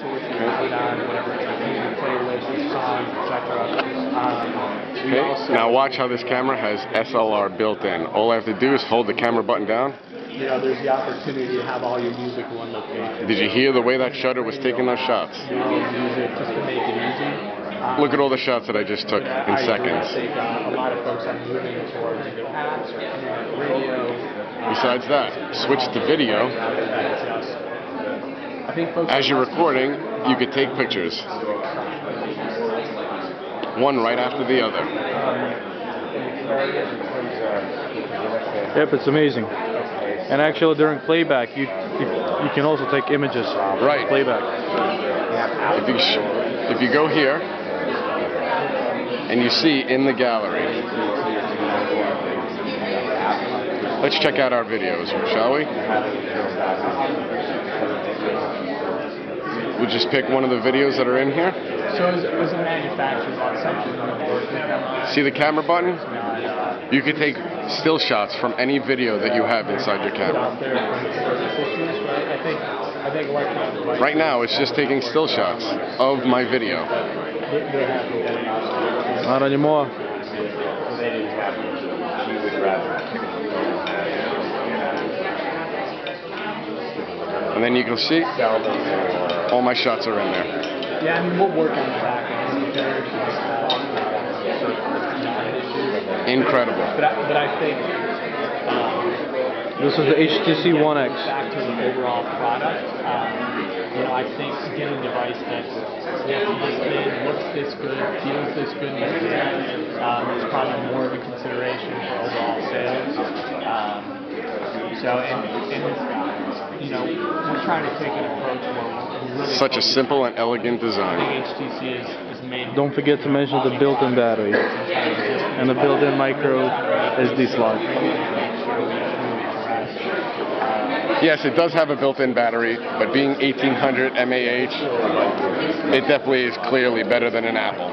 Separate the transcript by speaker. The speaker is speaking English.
Speaker 1: so we can put on whatever music playlist, songs, etc.
Speaker 2: Okay. Now watch how this camera has SLR built in. All I have to do is hold the camera button down.
Speaker 1: You know, there's the opportunity to have all your music in one location.
Speaker 2: Did you hear the way that shutter was taking those shots?
Speaker 1: Music just to make it easy.
Speaker 2: Look at all the shots that I just took in seconds.
Speaker 1: I think a lot of folks are moving towards either apps or radio.
Speaker 2: Besides that, switch to video. As you're recording, you could take pictures. One right after the other.
Speaker 3: Yep, it's amazing. And actually during playback, you can also take images.
Speaker 2: Right.
Speaker 3: Playback.
Speaker 2: If you go here, and you see in the gallery. Let's check out our videos, shall we? We'll just pick one of the videos that are in here.
Speaker 1: So as a manufacturer,
Speaker 2: see the camera button? You can take still shots from any video that you have inside your camera. Right now, it's just taking still shots of my video.
Speaker 3: Not anymore.
Speaker 2: And then you can see all my shots are in there.
Speaker 1: Yeah, I mean, we'll work on the back end.
Speaker 2: Incredible.
Speaker 1: But I think
Speaker 3: this is the HTC One X.
Speaker 1: Back to the overall product, you know, I think getting a device that looks this good, feels this good, is probably more of a consideration for overall sales. You know, we're trying to take an approach where we really
Speaker 2: such a simple and elegant design.
Speaker 1: I think HTC is made.
Speaker 3: Don't forget to mention the built-in battery and the built-in micro SD slot.
Speaker 2: Yes, it does have a built-in battery, but being 1800 mAh, it definitely is clearly better than an Apple.